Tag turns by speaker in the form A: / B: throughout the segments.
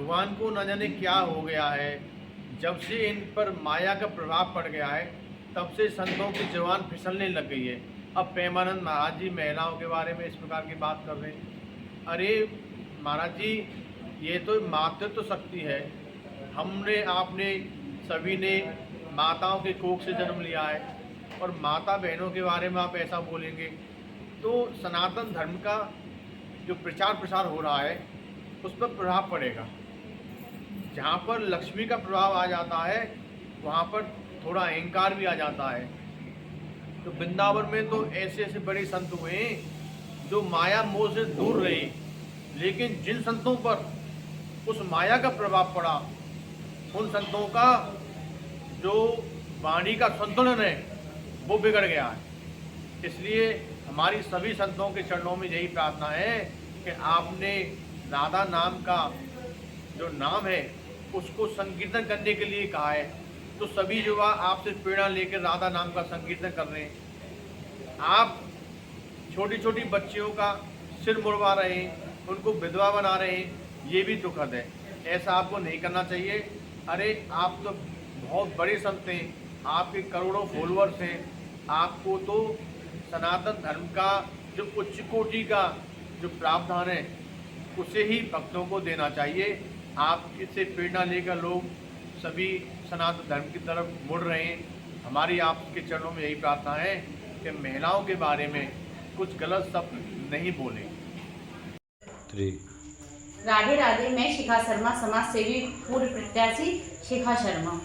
A: भगवान को न जाने क्या हो गया है, जब से इन पर माया का प्रभाव पड़ गया है तब से संतों की जवान फिसलने लग गई है। अब प्रेमानंद महाराज जी महिलाओं के बारे में इस प्रकार की बात कर रहे हैं। अरे महाराज जी, ये तो मातृत्व शक्ति है। हमने आपने सभी ने माताओं के कोख से जन्म लिया है और माता बहनों के बारे में आप ऐसा बोलेंगे तो सनातन धर्म का जो प्रचार प्रसार हो रहा है उस पर प्रभाव पड़ेगा। जहाँ पर लक्ष्मी का प्रभाव आ जाता है वहाँ पर थोड़ा अहंकार भी आ जाता है। तो वृंदावन में तो ऐसे ऐसे बड़े संत हुए जो माया मोह से दूर रहे, लेकिन जिन संतों पर उस माया का प्रभाव पड़ा उन संतों का जो वाणी का संतुलन है वो बिगड़ गया है। इसलिए हमारी सभी संतों के चरणों में यही प्रार्थना है कि आपने राधा नाम का जो नाम है उसको संकीर्तन करने के लिए कहा है, तो सभी युवा आपसे प्रेरणा लेकर राधा नाम का संकीर्तन कर रहे हैं। आप छोटी छोटी बच्चियों का सिर मुड़वा रहे हैं, उनको विधवा बना रहे हैं, ये भी दुखद है। ऐसा आपको नहीं करना चाहिए। अरे आप तो बहुत बड़े संत हैं, आपके करोड़ों फॉलोअर्स हैं, आपको तो सनातन धर्म का जो उच्च कोटि का जो प्रावधान है उसे ही भक्तों को देना चाहिए। आप इससे प्रेरणा लेकर लोग सभी सनातन धर्म की तरफ मुड़ रहे हैं। हमारी आपके चरणों में यही प्रार्थना है कि महिलाओं के बारे में कुछ गलत शब्द नहीं बोलें।
B: राधे राधे। मैं शिखा शर्मा, समाज सेवी पूर्व प्रत्याशी शिखा शर्मा।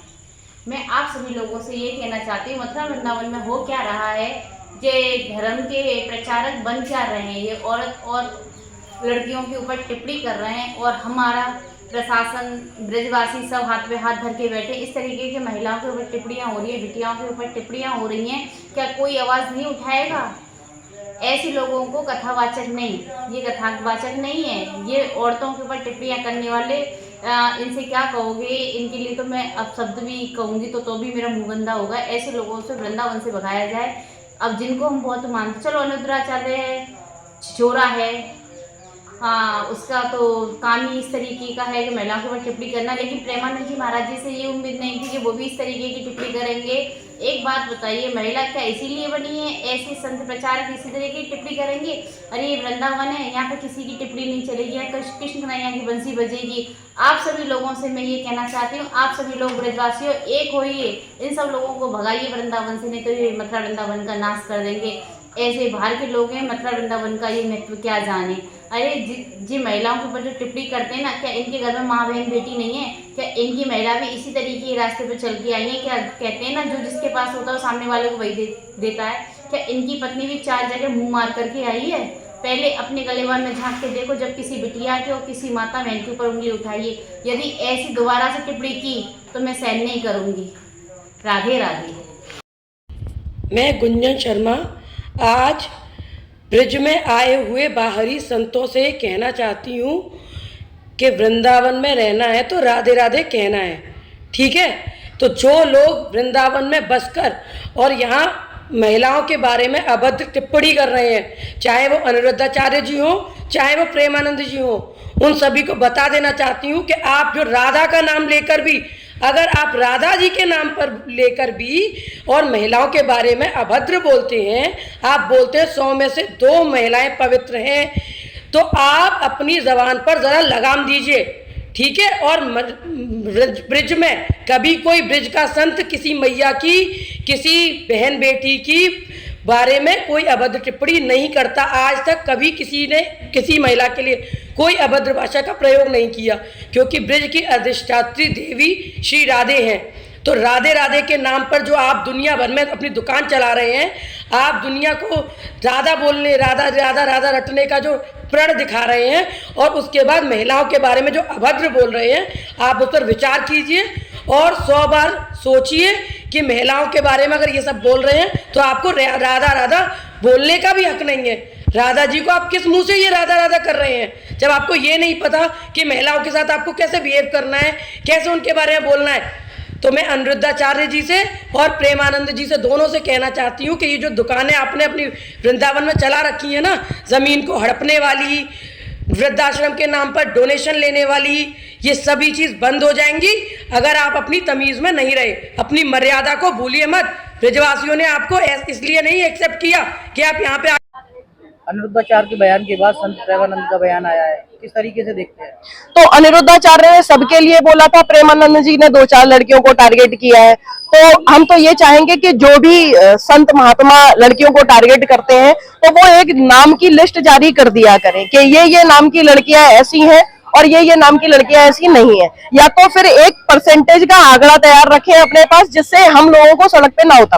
B: मैं आप सभी लोगों से ये कहना चाहती हूँ, मथुरा वृंदावन में हो क्या रहा है, ये धर्म के प्रचारक बन क्या रहे हैं, ये औरत और लड़कियों के ऊपर टिप्पणी कर रहे हैं और हमारा प्रशासन ब्रजवासी सब हाथ पे हाथ धर के बैठे। इस तरीके की महिलाओं के ऊपर टिप्पणियाँ हो रही है, बिटियाओं के ऊपर टिप्पणियाँ हो रही हैं, क्या कोई आवाज़ नहीं उठाएगा? ऐसे लोगों को कथावाचक नहीं, ये कथावाचक नहीं है, ये औरतों के ऊपर टिप्पणियाँ करने वाले इनसे क्या कहोगे? इनके लिए तो मैं अब शब्द भी कहूँगी तो भी मेरा मुँह गंदा होगा। ऐसे लोगों से वृंदावन से भगाया जाए। अब जिनको हम बहुत मानते, चलो अनुद्राचार्य है, छिछोरा है, हाँ उसका तो काम ही इस तरीके का है कि महिलाओं के ऊपर टिप्पणी करना, लेकिन प्रेमानंद जी महाराज जी से ये उम्मीद नहीं थी कि वो भी इस तरीके की टिप्पणी करेंगे। एक बात बताइए, महिला क्या इसीलिए बनी है? ऐसे संत प्रचारक इसी तरीके की टिप्पणी करेंगे? अरे ये वृंदावन है, यहाँ पे किसी की टिप्पणी नहीं चलेगी, यहाँ कृष्ण कन्हैया की बंसी बजेगी। आप सभी लोगों से मैं ये कहना चाहती हूँ, आप सभी लोग ब्रजवासियों एक होइए, इन सब लोगों को भगाइए वृंदावन से, नहीं तो ये मथुरा वृंदावन का नाश कर देंगे। ऐसे बाहर के लोग हैं, मथुरा वृंदावन का ये महत्व क्या जाने। अरे जी महिलाओं के ऊपर जो टिप्पणी करते हैं ना, क्या इनके घर में माँ बहन बेटी नहीं है? क्या इनकी महिला भी इसी तरीके के रास्ते पर चल के आई है? क्या कहते हैं ना, जो जिसके पास होता है वो सामने वाले को वही देता है। क्या इनकी पत्नी भी 4 जगह मुँह मार करके आई है? पहले अपने गलेवार में झांक के देखो, जब किसी बिटिया के और किसी माता बहन के ऊपर उंगली उठाइए। यदि ऐसी दोबारा से टिप्पणी की तो मैं सहन नहीं करूँगी। राधे राधे।
C: मैं गुंजन शर्मा आज ब्रज में आए हुए बाहरी संतों से कहना चाहती हूँ कि वृंदावन में रहना है तो राधे राधे कहना है, ठीक है? तो जो लोग वृंदावन में बसकर और यहाँ महिलाओं के बारे में अभद्र टिप्पणी कर रहे हैं, चाहे वो अनिरुद्धाचार्य जी हों, चाहे वो प्रेमानंद जी हों, उन सभी को बता देना चाहती हूँ कि आप जो राधा का नाम लेकर भी, अगर आप राधा जी के नाम पर लेकर भी और महिलाओं के बारे में अभद्र बोलते हैं, आप बोलते हैं 100 में से 2 महिलाएं पवित्र हैं, तो आप अपनी ज़बान पर ज़रा लगाम दीजिए, ठीक है? और ब्रज में कभी कोई ब्रज का संत किसी मैया की, किसी बहन बेटी की बारे में कोई अभद्र टिप्पणी नहीं करता। आज तक कभी किसी ने किसी महिला के लिए कोई अभद्र भाषा का प्रयोग नहीं किया, क्योंकि ब्रज की अधिष्ठात्री देवी श्री राधे हैं। तो राधे राधे के नाम पर जो आप दुनिया भर में अपनी दुकान चला रहे हैं, आप दुनिया को राधा बोलने, राधा राधा राधा रटने का जो प्रण दिखा रहे हैं, और उसके बाद महिलाओं के बारे में जो अभद्र बोल रहे हैं, आप उस पर विचार कीजिए और 100 बार सोचिए कि महिलाओं के बारे में अगर ये सब बोल रहे हैं तो आपको राधा राधा बोलने का भी हक नहीं है। राधा जी को आप किस मुंह से ये राधा राधा कर रहे हैं, जब आपको ये नहीं पता कि महिलाओं के साथ आपको कैसे बिहेव करना है, कैसे उनके बारे में बोलना है। तो मैं अनिरुद्धाचार्य जी से और प्रेमानंद जी से दोनों से कहना चाहती हूँ कि ये जो दुकानें आपने अपनी वृंदावन में चला रखी है ना, ज़मीन को हड़पने वाली, वृद्धाश्रम के नाम पर डोनेशन लेने वाली, ये सभी चीज बंद हो जाएंगी अगर आप अपनी तमीज में नहीं रहे। अपनी मर्यादा को भूलिए मत। ब्रजवासियों ने आपको इसलिए नहीं एक्सेप्ट किया कि आप यहाँ पे
D: अनिरुद्धाचार्य के बयान के बाद संत प्रेमानंद का बयान आया है, किस तरीके से देखते हैं?
E: तो अनिरुद्धाचार्य ने सबके लिए बोला था, प्रेमानंद जी ने 2-4 लड़कियों को टारगेट किया है। तो हम तो ये चाहेंगे कि जो भी संत महात्मा लड़कियों को टारगेट करते हैं तो वो एक नाम की लिस्ट जारी कर दिया करें कि ये नाम की लड़कियां ऐसी हैं और ये नाम की लड़कियां ऐसी नहीं है, या तो फिर एक परसेंटेज का आंकड़ा तैयार रखें अपने पास जिससे हम लोगों को सड़क पे ना उतरना